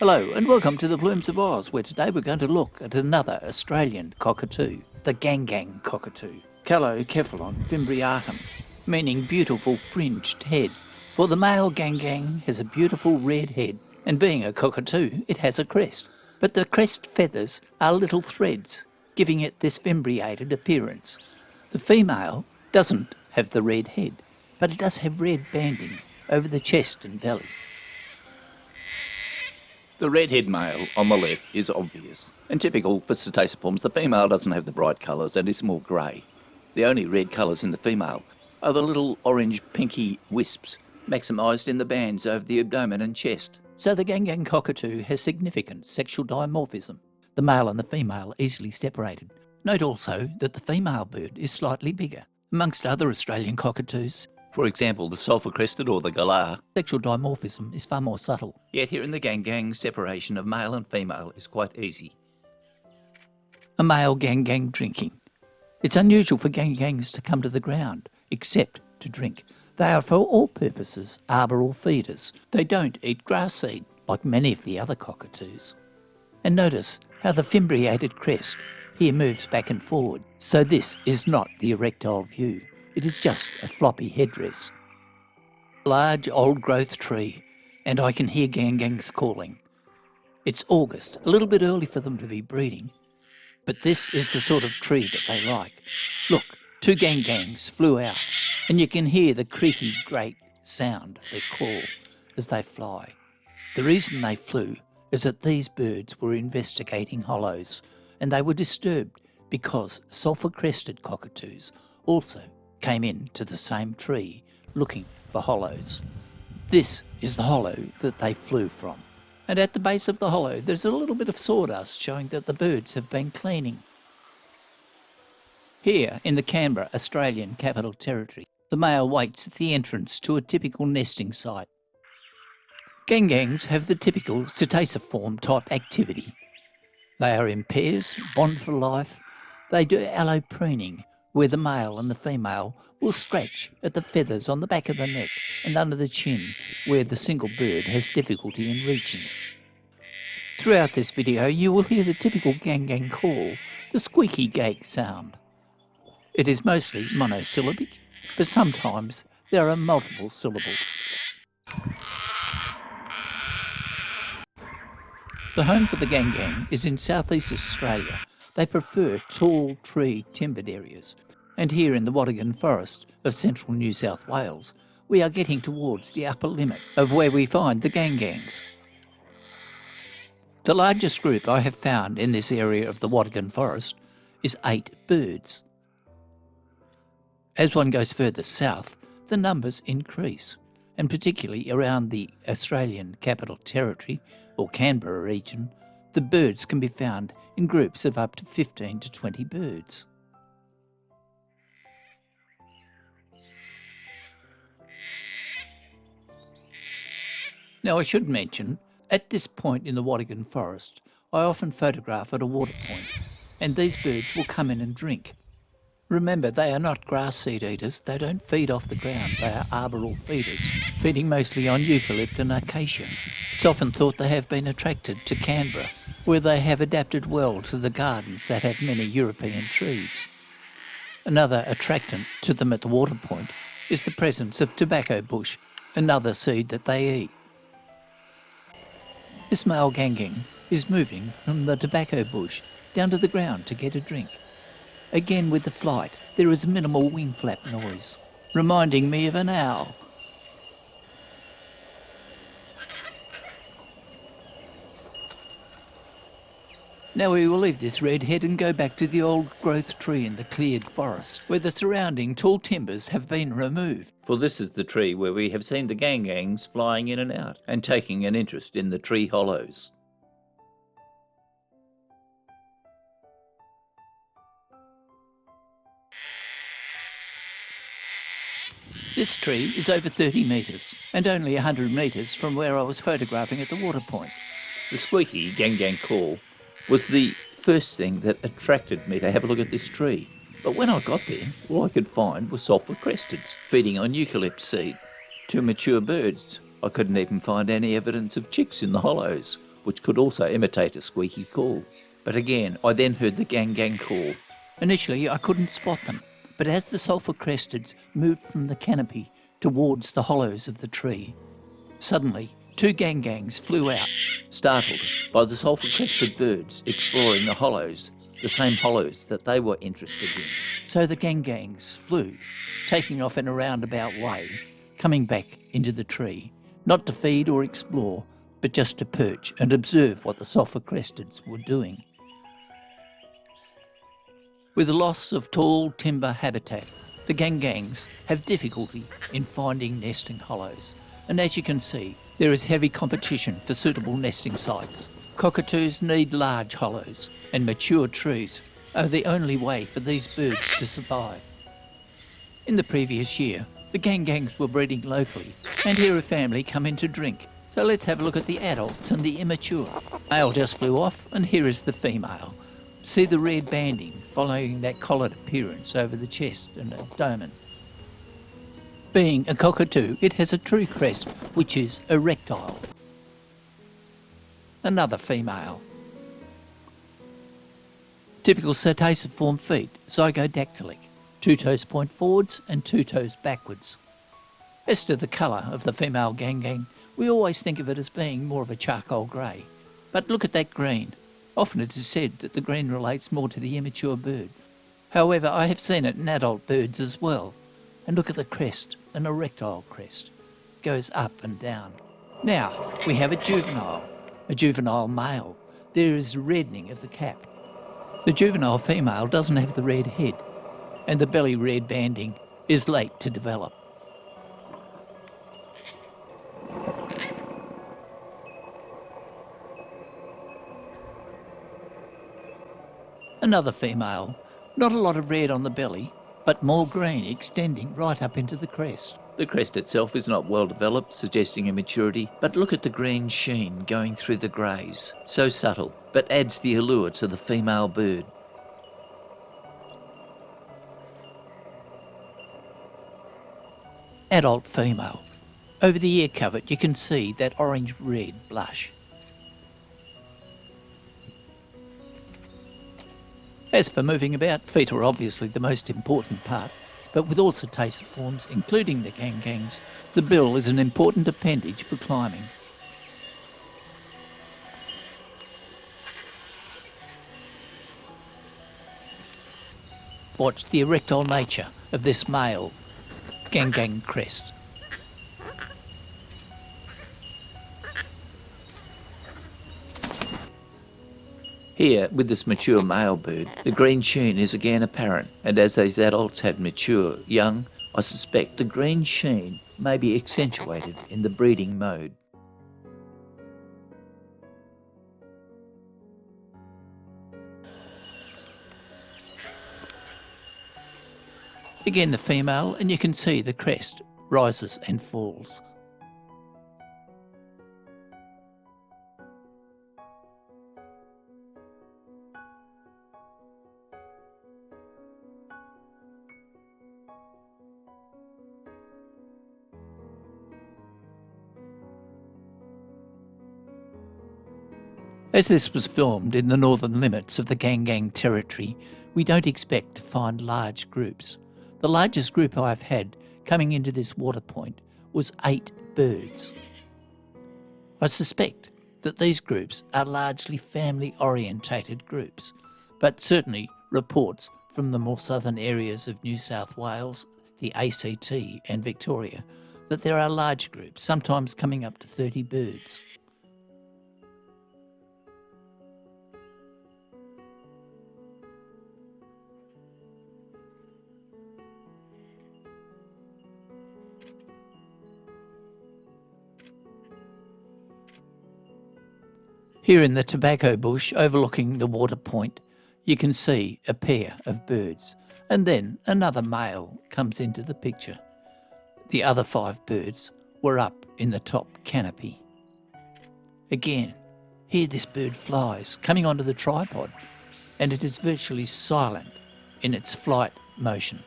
Hello and welcome to the Plumes of Oz, where today we're going to look at another Australian cockatoo, the gang cockatoo, Calocephalon fimbriatum, meaning beautiful fringed head. For the male gang has a beautiful red head, and being a cockatoo, it has a crest. But the crest feathers are little threads, giving it this fimbriated appearance. The female doesn't have the red head, but it does have red banding over the chest and belly. The redhead male on the left is obvious, and typical for cetaceforms. The female doesn't have the bright colours and is more grey. The only red colours in the female are the little orange pinky wisps, maximised in the bands over the abdomen and chest. So the gang cockatoo has significant sexual dimorphism. The male and the female are easily separated. Note also that the female bird is slightly bigger. Amongst other Australian cockatoos, For example, the sulphur-crested or the galah. sexual dimorphism is far more subtle. Yet here in the gang, separation of male and female is quite easy. A male gang drinking. It's unusual for gangs to come to the ground, except to drink. They are for all purposes arboreal feeders. They don't eat grass seed, like many of the other cockatoos. And notice how the fimbriated crest here moves back and forward. So this is not the erectile view. It is just a floppy headdress. Large old-growth tree, and I can hear gangs calling. It's August, a little bit early for them to be breeding, but this is the sort of tree that they like. Look, two gangs flew out, and you can hear the creaky, great sound of their call as they fly. The reason they flew is that these birds were investigating hollows, and they were disturbed because sulphur-crested cockatoos also came into the same tree looking for hollows. This is the hollow that they flew from. And at the base of the hollow there's a little bit of sawdust showing that the birds have been cleaning. Here in the Canberra, Australian Capital Territory, the male waits at the entrance to a typical nesting site. Gangs have the typical cetaceform type activity. They are in pairs, bond for life. They do allopruning, where the male and the female will scratch at the feathers on the back of the neck and under the chin, where the single bird has difficulty in reaching. Throughout this video you will hear the typical gang call, the squeaky gate sound. It is mostly monosyllabic, but sometimes there are multiple syllables. The home for the gang is in southeast Australia. They prefer tall tree timbered areas. And here in the Foraging forest of central New South Wales, we are getting towards the upper limit of where we find the gangs. The largest group I have found in this area of the Foraging forest is 8 birds. As one goes further south, the numbers increase, and particularly around the Australian Capital Territory or Canberra region, the birds can be found in groups of up to 15 to 20 birds. Now I should mention, at this point in the Foraging forest, I often photograph at a water point, and these birds will come in and drink. Remember, they are not grass seed eaters. They don't feed off the ground. They are arboreal feeders, feeding mostly on eucalypt and acacia. It's often thought they have been attracted to Canberra, where they have adapted well to the gardens that have many European trees. Another attractant to them at the water point is the presence of tobacco bush, another seed that they eat. This male gang is moving from the tobacco bush down to the ground to get a drink. Again with the flight, there is minimal wing flap noise, reminding me of an owl. Now we will leave this redhead and go back to the old growth tree in the cleared forest, where the surrounding tall timbers have been removed. For this is the tree where we have seen the gangangs flying in and out and taking an interest in the tree hollows. This tree is over 30 metres and only 100 metres from where I was photographing at the water point. The squeaky gang call was the first thing that attracted me to have a look at this tree. But when I got there, all I could find was sulphur cresteds feeding on eucalypt seed. Two mature birds. I couldn't even find any evidence of chicks in the hollows, which could also imitate a squeaky call. But again, I then heard the gang call. Initially, I couldn't spot them, but as the sulphur cresteds moved from the canopy towards the hollows of the tree, suddenly two gangs flew out, Startled by the sulphur crested birds exploring the hollows, the same hollows that they were interested in. so the gangs flew, taking off in a roundabout way, coming back into the tree, not to feed or explore, but just to perch and observe what the sulphur cresteds were doing. With the loss of tall timber habitat, the gangs have difficulty in finding nesting hollows, and as you can see, there is heavy competition for suitable nesting sites. Cockatoos need large hollows, and mature trees are the only way for these birds to survive. In the previous year, the gangs were breeding locally, and here a family come in to drink. So let's have a look at the adults and the immature. Male just flew off, and here is the female. See the red banding following that collared appearance over the chest and abdomen. Being a cockatoo, it has a true crest, which is erectile. Another female. Typical cetaceform feet, zygodactylic. 2 toes point forwards and 2 toes backwards. As to the colour of the female gang, we always think of it as being more of a charcoal grey. But look at that green. Often it is said that the green relates more to the immature bird. However, I have seen it in adult birds as well. And look at the crest, an erectile crest. It goes up and down. Now, we have a juvenile male. There is reddening of the cap. The juvenile female doesn't have the red head, and the belly red banding is late to develop. Another female. Not a lot of red on the belly, but more green extending right up into the crest. The crest itself is not well developed, suggesting immaturity, but look at the green sheen going through the greys. So subtle, but adds the allure to the female bird. Adult female. Over the ear covert you can see that orange-red blush. As for moving about, feet are obviously the most important part, but with all cetaceforms, including the gangs, the bill is an important appendage for climbing. Watch the erectile nature of this male gang crest. Here, with this mature male bird, the green sheen is again apparent, and as these adults had mature young, I suspect the green sheen may be accentuated in the breeding mode. Again the female, and you can see the crest rises and falls. As this was filmed in the northern limits of the gang territory, we don't expect to find large groups. The largest group I've had coming into this water point was 8 birds. I suspect that these groups are largely family-orientated groups, but certainly reports from the more southern areas of New South Wales, the ACT and Victoria, that there are large groups, sometimes coming up to 30 birds. Here in the tobacco bush overlooking the water point, you can see a pair of birds, and then another male comes into the picture. The other 5 birds were up in the top canopy. Again, here this bird flies, coming onto the tripod, and it is virtually silent in its flight motion.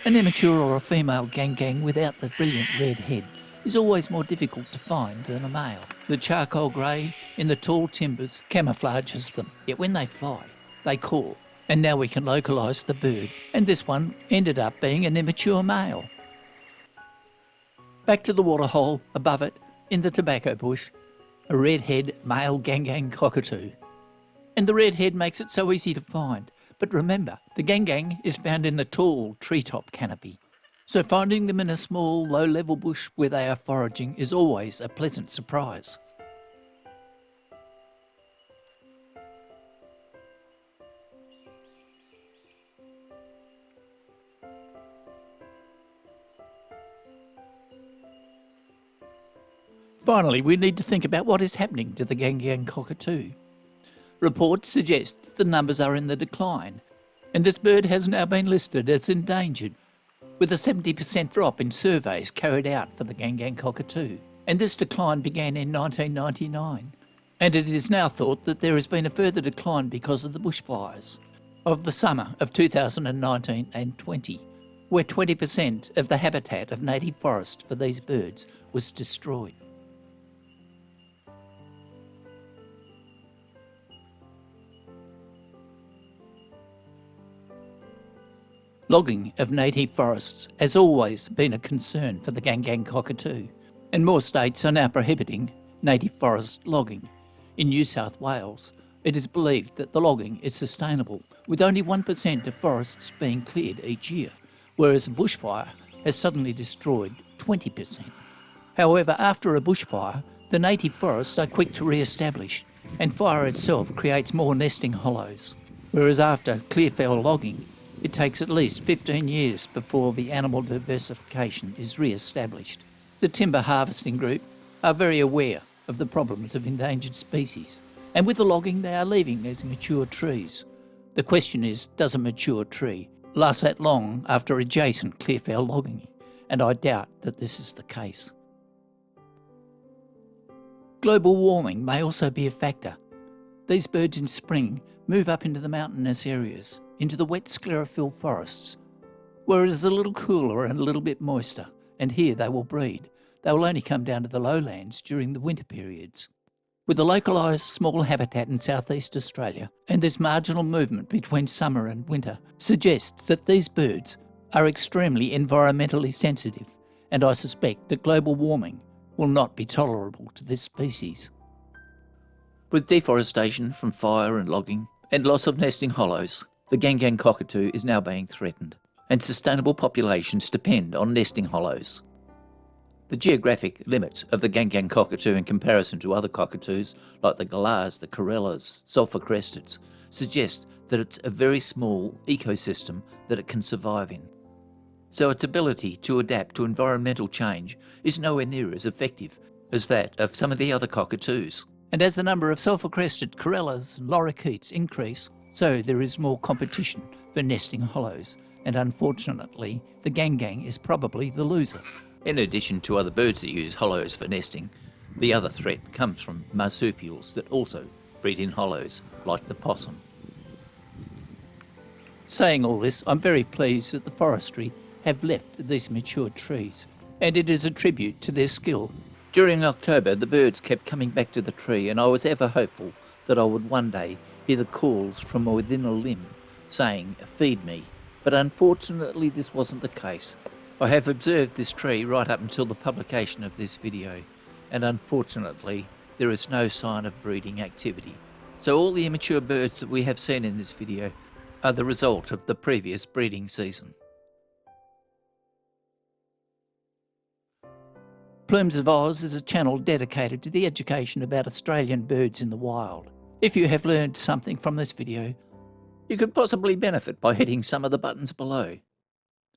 An immature or a female gang without the brilliant red head is always more difficult to find than a male. The charcoal grey in the tall timbers camouflages them, yet when they fly, they call. And now we can localise the bird, and this one ended up being an immature male. Back to the waterhole above it, in the tobacco bush, a red-head male gang cockatoo. And the red head makes it so easy to find. But remember, the gang is found in the tall treetop canopy. So finding them in a small, low-level bush where they are foraging is always a pleasant surprise. Finally, we need to think about what is happening to the gang cockatoo. Reports suggest that the numbers are in the decline, and this bird has now been listed as endangered, with a 70% drop in surveys carried out for the gang cockatoo. And this decline began in 1999, and it is now thought that there has been a further decline because of the bushfires of the summer of 2019 and 20, where 20% of the habitat of native forest for these birds was destroyed. Logging of native forests has always been a concern for the gang cockatoo, and more states are now prohibiting native forest logging. In New South Wales, it is believed that the logging is sustainable, with only 1% of forests being cleared each year, whereas a bushfire has suddenly destroyed 20%. However, after a bushfire, the native forests are quick to re-establish, and fire itself creates more nesting hollows, whereas after clear-fell logging, it takes at least 15 years before the animal diversification is re-established. The timber harvesting group are very aware of the problems of endangered species, and with the logging they are leaving these mature trees. The question is, does a mature tree last that long after adjacent clear-fell logging? And I doubt that this is the case. Global warming may also be a factor. These birds in spring move up into the mountainous areas, into the wet sclerophyll forests, where it is a little cooler and a little bit moister, and here they will breed. They will only come down to the lowlands during the winter periods. With a localised small habitat in southeast Australia, and this marginal movement between summer and winter suggests that these birds are extremely environmentally sensitive, and I suspect that global warming will not be tolerable to this species. With deforestation from fire and logging, and loss of nesting hollows, the gang cockatoo is now being threatened, and sustainable populations depend on nesting hollows. The geographic limits of the gang cockatoo in comparison to other cockatoos, like the galahs, the corellas, sulphur cresteds, suggest that it's a very small ecosystem that it can survive in. So its ability to adapt to environmental change is nowhere near as effective as that of some of the other cockatoos. And as the number of sulphur-crested corellas and lorikeets increase, so there is more competition for nesting hollows, and unfortunately, the gang is probably the loser. In addition to other birds that use hollows for nesting, the other threat comes from marsupials that also breed in hollows, like the possum. Saying all this, I'm very pleased that the forestry have left these mature trees, and it is a tribute to their skill. During October, the birds kept coming back to the tree, and I was ever hopeful that I would one day hear the calls from within a limb saying, "Feed me," but unfortunately this wasn't the case. I have observed this tree right up until the publication of this video, and unfortunately there is no sign of breeding activity. So all the immature birds that we have seen in this video are the result of the previous breeding season. Plumes of Oz is a channel dedicated to the education about Australian birds in the wild. If you have learned something from this video, you could possibly benefit by hitting some of the buttons below.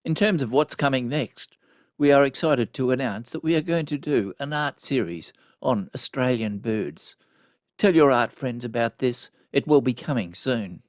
In terms of what's coming next, we are excited to announce that we are going to do an art series on Australian birds. Tell your art friends about this, it will be coming soon.